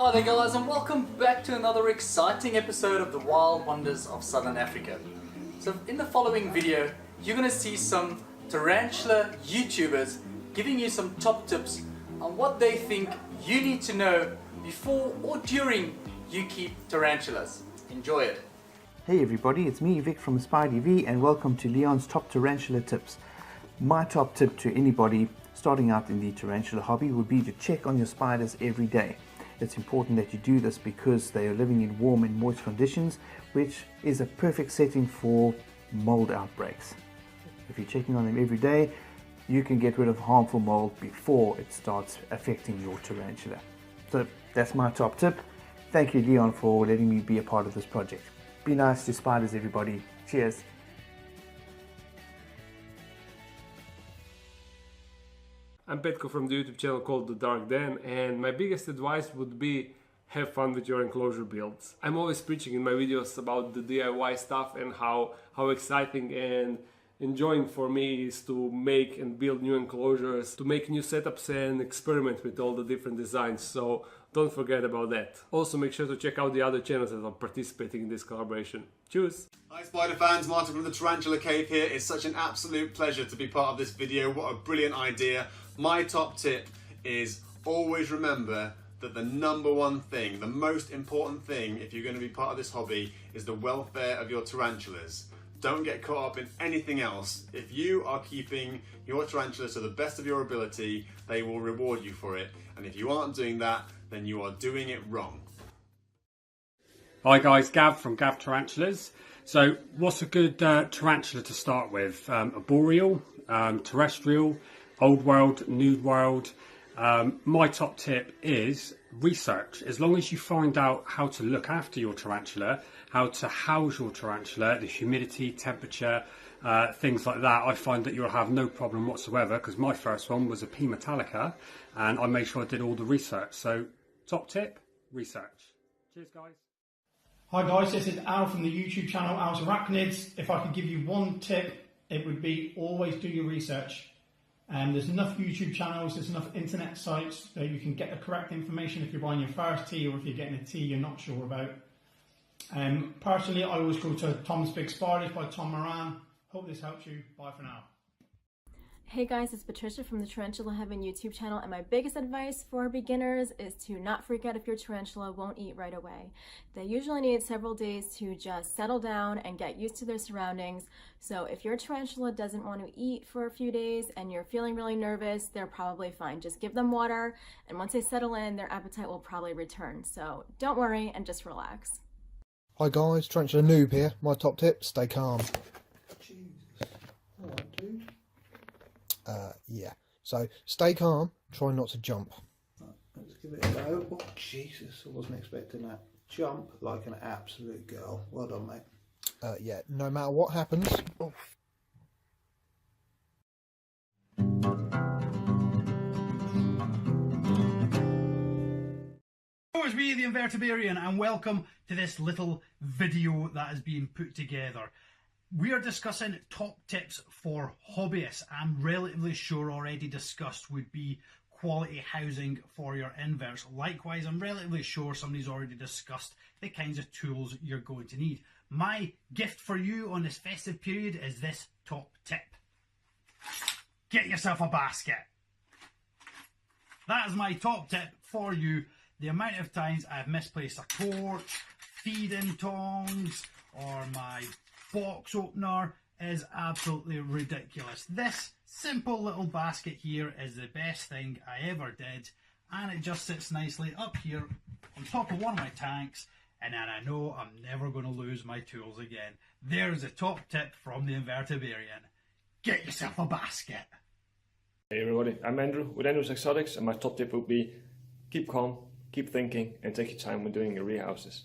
Hi there guys, and welcome back to another exciting episode of the Wild Wonders of Southern Africa. So in the following video, you're going to see some tarantula YouTubers giving you some top tips on what they think you need to know before or during you keep tarantulas. Enjoy it. Hey everybody, it's me Vic from AspireTV and welcome to Liaan's Top Tarantula Tips. My top tip to anybody starting out in the tarantula hobby would be to check on your spiders every day. It's important that you do this because they are living in warm and moist conditions, which is a perfect setting for mold outbreaks. If you're checking on them every day, you can get rid of harmful mold before it starts affecting your tarantula. So that's my top tip. Thank you Liaan for letting me be a part of this project. Be nice to spiders everybody. Cheers. I'm Petko from the YouTube channel called The Dark Den, and my biggest advice would be have fun with your enclosure builds. I'm always preaching in my videos about the DIY stuff and how exciting and enjoying for me is to make and build new enclosures, to make new setups and experiment with all the different designs. So don't forget about that. Also make sure to check out the other channels that are participating in this collaboration. Cheers! Hi Spider fans, Martin from the Tarantula Cave here. It's such an absolute pleasure to be part of this video. What a brilliant idea. My top tip is always remember that the number one thing, the most important thing if you're going to be part of this hobby is the welfare of your tarantulas. Don't get caught up in anything else. If you are keeping your tarantulas to the best of your ability, they will reward you for it. And if you aren't doing that, then you are doing it wrong. Hi guys, Gav from Gav Tarantulas. So what's a good tarantula to start with? A boreal, terrestrial, old world, new world. My top tip is research. As long as you find out how to look after your tarantula, how to house your tarantula, the humidity, temperature, things like that, I find that you'll have no problem whatsoever, because my first one was a P. metallica and I made sure I did all the research. So top tip, research. Cheers guys. Hi guys, this is Al from the YouTube channel Al's Arachnids. If I could give you one tip, it would be always do your research. There's enough YouTube channels, there's enough internet sites that you can get the correct information if you're buying your first tea or if you're getting a tea you're not sure about. Personally, I always go to Tom's Big Spiders by Tom Moran. Hope this helps you. Bye for now. Hey guys, it's Patricia from the Tarantula Heaven YouTube channel, and my biggest advice for beginners is to not freak out if your tarantula won't eat right away. They usually need several days to just settle down and get used to their surroundings. So if your tarantula doesn't want to eat for a few days and you're feeling really nervous, they're probably fine. Just give them water, and once they settle in, their appetite will probably return. So don't worry and just relax. Hi guys, Tarantula Noob here. My top tip, stay calm. Jesus. Alright dude. Yeah, so stay calm, try not to jump. Right, let's give it a go. Oh Jesus, I wasn't expecting that. Jump like an absolute girl. Well done mate. Yeah, no matter what happens. Oh. Hello, it's me, the Invertebrarian, and welcome to this little video that has been put together. We are discussing top tips for hobbyists. I'm relatively sure already discussed would be quality housing for your inverts. Likewise, I'm relatively sure somebody's already discussed the kinds of tools you're going to need. My gift for you on this festive period is this top tip. Get yourself a basket. That is my top tip for you. The amount of times I've misplaced a torch, feeding tongs, or my box opener is absolutely ridiculous. This simple little basket here is the best thing I ever did, and it just sits nicely up here on top of one of my tanks, and then I know I'm never going to lose my tools again. There's a top tip from the Invertebrarian. Get yourself a basket. Hey everybody, I'm Andrew with Andrew's Exotics, and my top tip would be keep calm, keep thinking, and take your time when doing your rehouses.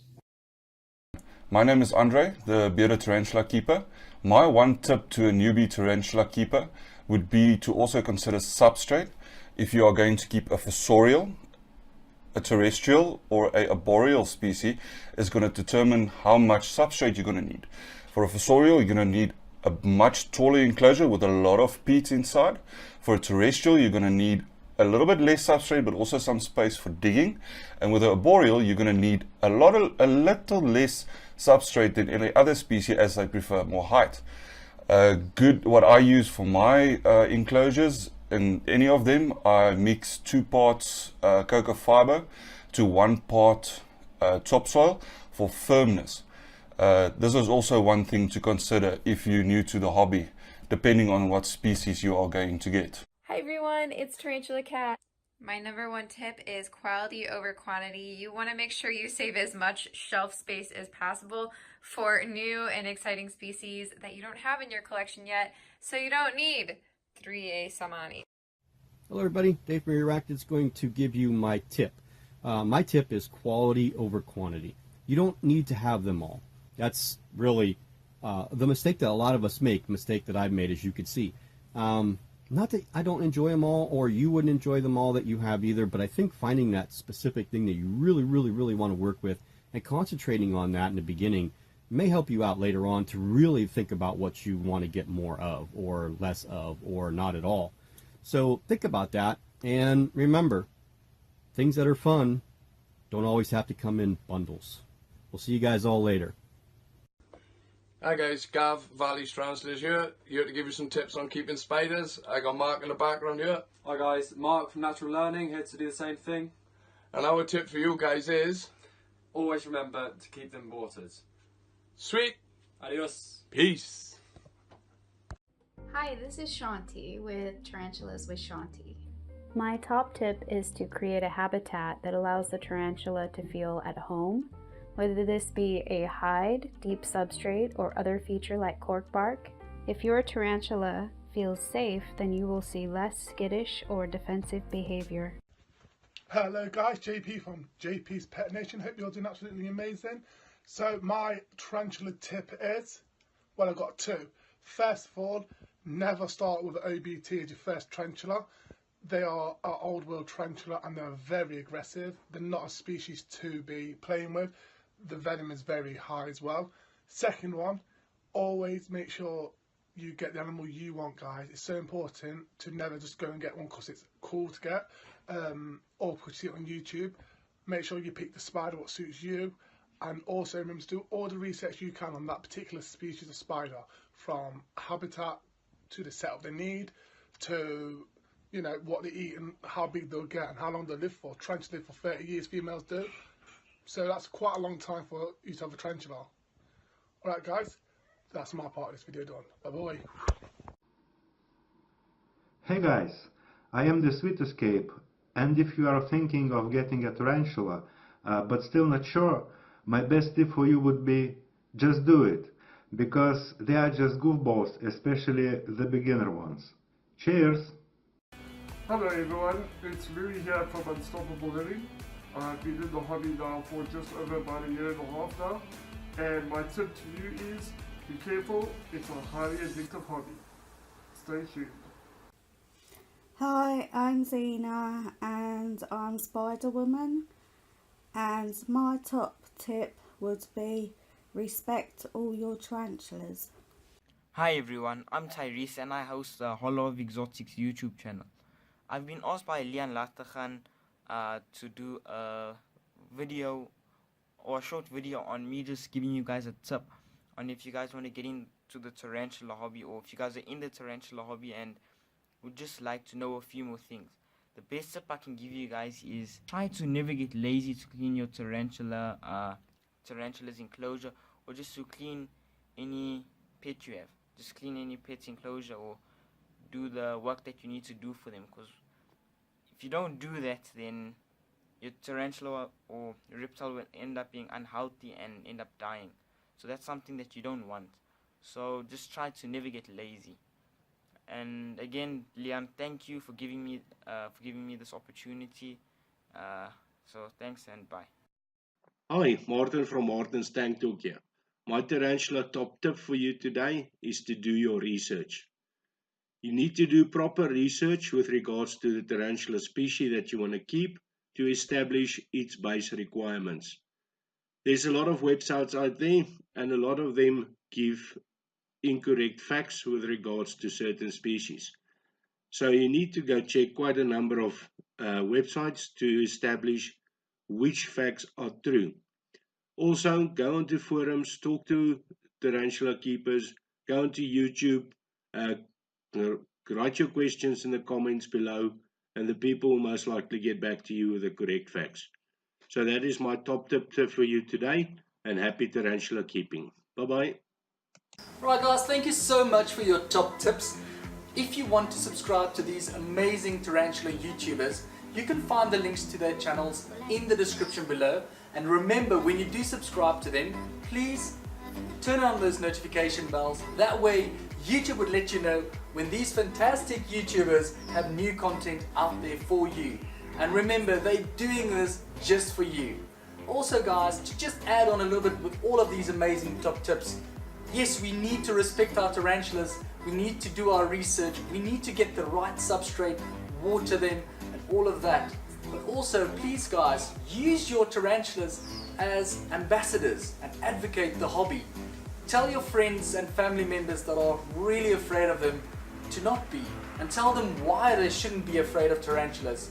My name is Andre, the bearded tarantula keeper. My one tip to a newbie tarantula keeper would be to also consider substrate if you are going to keep a fossorial. A terrestrial or a arboreal species is going to determine how much substrate you're going to need. For a fossorial, you're going to need a much taller enclosure with a lot of peat inside. For a terrestrial, you're going to need a little bit less substrate, but also some space for digging. And with the arboreal, you're going to need a little less substrate than any other species, as they prefer more height. What I use for my enclosures, in any of them, I mix 2 parts cocoa fiber to 1 part topsoil for firmness. This is also one thing to consider if you're new to the hobby, depending on what species you are going to get. Hi everyone, it's Tarantula Cat. My #1 tip is quality over quantity. You want to make sure you save as much shelf space as possible for new and exciting species that you don't have in your collection yet, so you don't need 3A Samani. Hello everybody, Dave from Arachnid's going to give you my tip. My tip is quality over quantity. You don't need to have them all. That's really the mistake that a lot of us make, mistake that I've made, as you can see. Not that I don't enjoy them all, or you wouldn't enjoy them all that you have either, but I think finding that specific thing that you really want to work with and concentrating on that in the beginning may help you out later on to really think about what you want to get more of, or less of, or not at all. So think about that, and remember, things that are fun don't always have to come in bundles. We'll see you guys all later. Hi guys, Gav, Valley's Tarantulas here to give you some tips on keeping spiders. I got Mark in the background here. Hi guys, Mark from Natural Learning, here to do the same thing. And our tip for you guys is... always remember to keep them watered. Sweet! Adios! Peace! Hi, this is Shanti with Tarantulas with Shanti. My top tip is to create a habitat that allows the tarantula to feel at home, whether this be a hide, deep substrate, or other feature like cork bark. If your tarantula feels safe, then you will see less skittish or defensive behavior. Hello guys, JP from JP's Pet Nation. Hope you're doing absolutely amazing. So my tarantula tip is, well, I've got 2. First of all, never start with an OBT as your first tarantula. They are an old world tarantula and they're very aggressive. They're not a species to be playing with. The venom is very high as well. Second one, always make sure you get the animal you want, guys. It's so important to never just go and get one because it's cool to get, or because you see it on YouTube. Make sure you pick the spider what suits you, and also remember to do all the research you can on that particular species of spider, from habitat to the setup they need, to what they eat and how big they'll get and how long they'll live for. Tarantulas live for 30 years, females do. So that's quite a long time for you to have a tarantula. Alright guys, that's my part of this video done. Bye bye. Hey guys, I am the Sweet Escape, and if you are thinking of getting a tarantula but still not sure, my best tip for you would be just do it, because they are just goofballs, especially the beginner ones. Cheers! Hello everyone, it's Louis here from Unstoppable Living. I've been in the hobby now for just over about 1.5 years now, and my tip to you is be careful, it's a highly addictive hobby. Stay tuned. Hi, I'm Zena and I'm Spider Woman, and my top tip would be respect all your tarantulas. Hi everyone, I'm Tyrese and I host the Hollow of Exotics YouTube channel. I've been asked by Liaan Lategan to do a video or a short video on me just giving you guys a tip on if you guys want to get into the tarantula hobby, or if you guys are in the tarantula hobby and would just like to know a few more things. The best tip I can give you guys is try to never get lazy to clean your tarantula's enclosure, or just to clean any pet you have. Just clean any pet's enclosure or do the work that you need to do for them, because if you don't do that, then your tarantula or your reptile will end up being unhealthy and end up dying. So that's something that you don't want. So just try to never get lazy. And again, Liaan, thank you for giving me this opportunity. So thanks and bye. Hi, Martin from Martin's Tank Talk here. My tarantula top tip for you today is to do your research. You need to do proper research with regards to the tarantula species that you want to keep to establish its base requirements. There's a lot of websites out there, and a lot of them give incorrect facts with regards to certain species. So you need to go check quite a number of websites to establish which facts are true. Also, go onto forums, talk to tarantula keepers, go onto YouTube, write your questions in the comments below, and the people will most likely get back to you with the correct facts. So that is my top tip for you today, and happy tarantula keeping. Bye-bye. Right guys, thank you so much for your top tips. If you want to subscribe to these amazing tarantula YouTubers, you can find the links to their channels in the description below. And remember, when you do subscribe to them, please turn on those notification bells. That way YouTube would let you know when these fantastic YouTubers have new content out there for you. And remember, they're doing this just for you. Also guys, to just add on a little bit with all of these amazing top tips, yes, we need to respect our tarantulas, we need to do our research, we need to get the right substrate, water them, and all of that. But also, please guys, use your tarantulas as ambassadors and advocate the hobby. Tell your friends and family members that are really afraid of them to not be, and tell them why they shouldn't be afraid of tarantulas.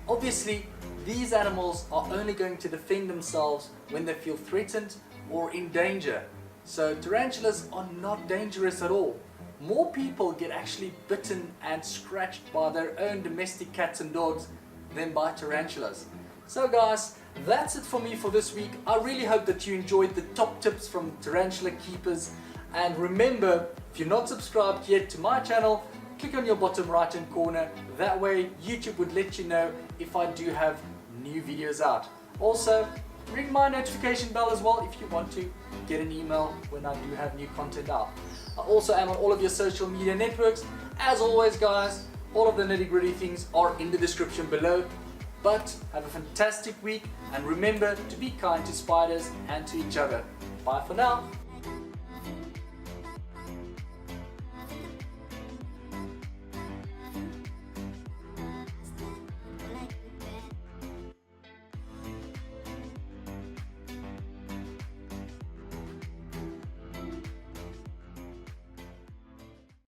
Obviously, these animals are only going to defend themselves when they feel threatened or in danger. So tarantulas are not dangerous at all. More people get actually bitten and scratched by their own domestic cats and dogs than by tarantulas. So guys, that's it for me for this week. I really hope that you enjoyed the top tips from tarantula keepers. And remember, if you're not subscribed yet to my channel, click on your bottom right hand corner. That way YouTube would let you know if I do have new videos out. Also, ring my notification bell as well if you want to get an email when I do have new content out. I also am on all of your social media networks. As always guys, all of the nitty-gritty things are in the description below. But have a fantastic week, and remember to be kind to spiders and to each other. Bye for now.